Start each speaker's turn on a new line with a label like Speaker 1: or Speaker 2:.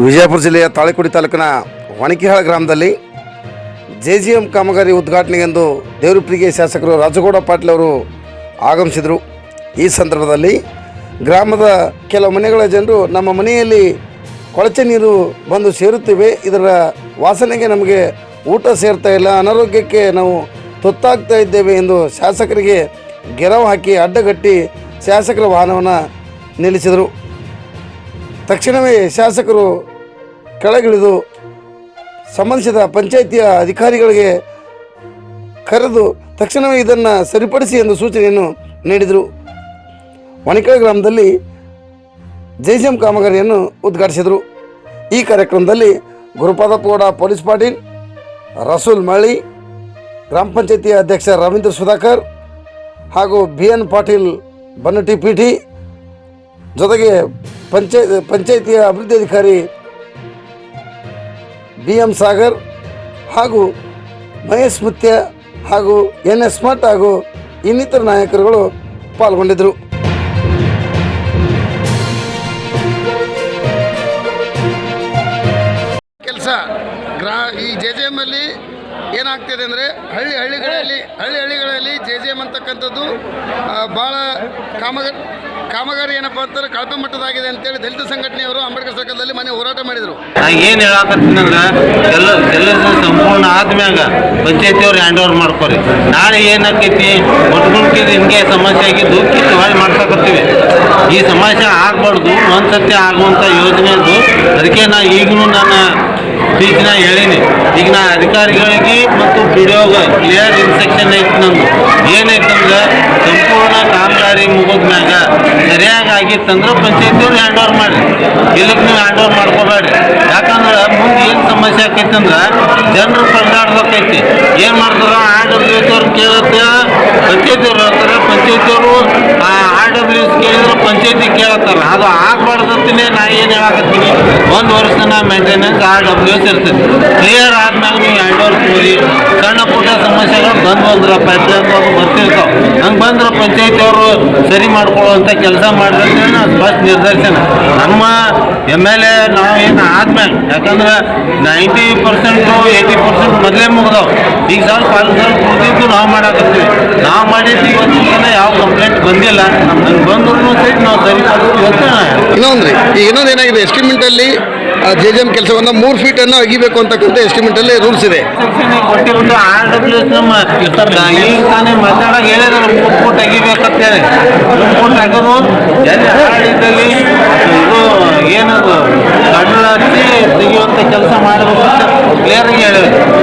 Speaker 1: ವಿಜಯಪುರ ಜಿಲ್ಲೆಯ ತಾಳಿಕೋಟಿ ತಾಲೂಕಿನ ವಣಿಕಿಹಾಳ ಗ್ರಾಮದಲ್ಲಿ JGM ಕಾಮಗಾರಿ ಉದ್ಘಾಟನೆಗೆಂದು ದೇವರಪೀಳಿಗೆ ಶಾಸಕರು ರಾಜಗೌಡ ಪಾಟೀಲ್ ಅವರು ಆಗಮಿಸಿದರು. ಈ ಸಂದರ್ಭದಲ್ಲಿ ಗ್ರಾಮದ ಕೆಲವು ಮನೆಗಳ ಜನರು ನಮ್ಮ ಮನೆಯಲ್ಲಿ ಕೊಳಚೆ ನೀರು ಬಂದು ಸೇರುತ್ತಿವೆ, ಇದರ ವಾಸನೆಗೆ ನಮಗೆ ಊಟ ಸೇರ್ತಾ ಇಲ್ಲ, ಅನಾರೋಗ್ಯಕ್ಕೆ ನಾವು ತುತ್ತಾಗ್ತಾ ಇದ್ದೇವೆ ಎಂದು ಶಾಸಕರಿಗೆ ಗೆರವು ಹಾಕಿ ಅಡ್ಡಗಟ್ಟಿ ಶಾಸಕರ ವಾಹನವನ್ನು ನಿಲ್ಲಿಸಿದರು. ತಕ್ಷಣವೇ ಶಾಸಕರು ಕೆಳಗಿಳಿದು ಸಂಬಂಧಿಸಿದ ಪಂಚಾಯಿತಿಯ ಅಧಿಕಾರಿಗಳಿಗೆ ಕರೆದು ತಕ್ಷಣವೇ ಇದನ್ನು ಸರಿಪಡಿಸಿ ಎಂದು ಸೂಚನೆಯನ್ನು ನೀಡಿದರು. ವಣಿಕಳ ಗ್ರಾಮದಲ್ಲಿ JGM ಕಾಮಗಾರಿಯನ್ನು ಉದ್ಘಾಟಿಸಿದರು. ಈ ಕಾರ್ಯಕ್ರಮದಲ್ಲಿ ಗುರುಪಾದಪ್ಪಗೌಡ ಪೊಲೀಸ್ ಪಾಟೀಲ್, ರಸೂಲ್ ಮಳ್ಳಿ, ಗ್ರಾಮ ಪಂಚಾಯಿತಿಯ ಅಧ್ಯಕ್ಷ ರವೀಂದ್ರ ಸುಧಾಕರ್ ಹಾಗೂ BN ಪಾಟೀಲ್ ಬನ್ನಟ್ಟಿ ಪೀಠಿ, ಜೊತೆಗೆ ಪಂಚಾಯಿತಿಯ ಅಭಿವೃದ್ಧಿ ಅಧಿಕಾರಿ BM ಸಾಗರ್ ಹಾಗೂ ಮಹೇಶ್ ಮುತ್ಯ ಹಾಗೂ NS ಮಠ್ ಹಾಗೂ ಇನ್ನಿತರ ನಾಯಕರುಗಳು ಪಾಲ್ಗೊಂಡಿದ್ದರು. ಕೆಲಸ ಈ JGM ಅಲ್ಲಿ ಏನಾಗ್ತಿದೆ ಅಂದರೆ ಹಳ್ಳಿಗಳಲ್ಲಿ JGM ಅಂತಕ್ಕಂಥದ್ದು ಭಾಳ ಕಾಮಗಾರಿ ಏನಪ್ಪ ಅಂತಾರೆ ಕಳಪೆ ಮಟ್ಟದಾಗಿದೆ ಅಂತೇಳಿ ದಲಿತ ಸಂಘಟನೆಯವರು ಅಂಬೇಡ್ಕರ್ ಸರ್ಕಲ್ದಲ್ಲಿ ಮನೆ ಹೋರಾಟ ಮಾಡಿದರು.
Speaker 2: ಏನು ಹೇಳಕತ್ತೀನಂದ್ರೆ ಎಲ್ಲ ಸಂಪೂರ್ಣ ಆದ್ಮ್ಯಾಗ ಪಂಚಾಯತಿಯವ್ರು ಹ್ಯಾಂಡ್ ಓವರ್ ಮಾಡ್ಕೊರಿ. ನಾಳೆ ಏನಾಕೈತಿ ಒಟ್ಕೊಂಡ್ಕಿದ್ರೆ ಹಿಂಗೆ ಸಮಸ್ಯೆ ಆಗಿದ್ದು ಕಿತ್ತು ಹೊಳೆ ಮಾಡ್ಸಕತ್ತೀವಿ. ಈ ಸಮಸ್ಯೆ ಆಗಬಾರ್ದು, ಒಂದ್ಸತಿ ಆಗುವಂಥ ಯೋಜನೆ ಅದು. ಅದಕ್ಕೆ ನಾ ಈಗಲೂ ನನ್ನ ಸ್ಪೀಚ್ನ ಹೇಳೀನಿ. ಈಗ ನಾ ಅಧಿಕಾರಿಗಳಿಗೆ ಮತ್ತು PDOಗೆ ಕ್ಲಿಯರ್ ಇನ್ಸ್ಟ್ರಕ್ಷನ್ ಐತಿ. ನಂದು ಏನೈತಂದ್ರೆ ಸಂಪೂರ್ಣ ಕಾಮಗಾರಿ ಮುಗಿದ್ಮ್ಯಾಗ ಸರಿಯಾಗಿ ಆಗಿತ್ತಂದ್ರೆ ಪಂಚಾಯತಿಯವ್ರು ಹ್ಯಾಂಡ್ ಓವರ್ ಮಾಡಿರಿ, ಇಲ್ಲಕ್ಕೆ ನೀವು ಹ್ಯಾಂಡ್ ಓವರ್ ಮಾಡ್ಕೋಬೇಡ್ರಿ. ಯಾಕಂದ್ರೆ ಮುಂದೆ ಏನು ಸಮಸ್ಯೆ ಆಕೈತಂದ್ರೆ ಜನರು ಪರದಾಡ್ಬೇಕೈತಿ. ಏನು ಮಾಡ್ತಾರೆ, RWS ಕೇಳುತ್ತೆ, ಪಂಚಾಯತಿಯವ್ರು ಹೇಳ್ತಾರೆ, ಪಂಚಾಯತಿಯವರು RWS ಕೇಳಿದ್ರೆ ಪಂಚಾಯತಿ ಕೇಳ್ತಾರೆ. ಅದು ಆಗಬಾರ್ದಂತಲೇ ನಾ ಏನು ಹೇಳಕತ್ತೀನಿ, 1 ವರ್ಷನ ಮೇಂಟೆನೆನ್ಸ್ RWS ಇರ್ತದೆ. ಕ್ಲಿಯರ್ ಆದ್ಮೇಲೆ ನೀವು ಹ್ಯಾಂಡ್ ಓವರ್ ಕೊಡಿ. ಸಣ್ಣ ಪುಟ್ಟ ಸಮಸ್ಯೆಗಳು ಬಂದ್ರೆ ಪಂಚಾಯತ್ ಬರ್ತಿರ್ತಾವೆ, ಹಂಗೆ ಬಂದ್ರೆ ಪಂಚಾಯತಿಯವರು ಸರಿ ಮಾಡ್ಕೊಳ್ಳುವಂಥ ಕೆಲಸ ಮಾಡಿದ್ರೆ ನಾನು ಸ್ಪಷ್ಟ ನಿರ್ದೇಶನ ನಮ್ಮ MLA ನಾವು ಏನು ಆದ್ಮೇಲೆ. ಯಾಕಂದ್ರೆ 90% 80% ಮೊದಲೇ ಮುಗ್ದಾವೆ. ಈಗ ಸ್ವಲ್ಪ ಉಳಿದಿದ್ದು ನಾವು ಮಾಡಾಕತ್ತೀವಿ. ನಾವು ಮಾಡಿದ್ದು ಇವತ್ತು ಯಾವ ಕಂಪ್ಲೇಂಟ್ ಬಂದಿಲ್ಲ. ನಮ್ಗೆ ಬಂದ್ರು ಸಹಿತ ನಾವು ಸರಿಪಡಿಸ್ತೀವಿ.
Speaker 1: ಇನ್ನೊಂದು ಏನಾಗಿದೆ, ಎಸ್ಟಿಮೇಟಲ್ಲಿ JGM ಕೆಲಸವನ್ನು 3 ಫೀಟನ್ನು ಅಗಿಬೇಕು ಅಂತಕ್ಕಂಥ ಎಸ್ಟಿಮೇಟಲ್ಲಿ ರೂಲ್ಸ್ ಇದೆ.
Speaker 2: ಕೊಟ್ಟಿಬಿಟ್ಟು RWS ನಮ್ಮ ಈಗ ತಾನೇ ಮಾತಾಡೋಕೆ ಹೇಳಿದ್ರೆ 3 ಫೂಟ್ ಅಗಿಬೇಕಂತೇಳಿ 3 ಫೂಟ್ ಅಗೋದು ಎಲ್ಲಿ ಹಾಳಿದ್ದಲ್ಲಿ ಇದು ಏನದು ಕಣ್ಣು ಹಚ್ಚಿ ತೆಗೆಯುವಂಥ ಕೆಲಸ ಮಾಡಬೇಕು ಅಂತ ಕ್ಲಿಯರಾಗಿ ಹೇಳಿದ್ರು.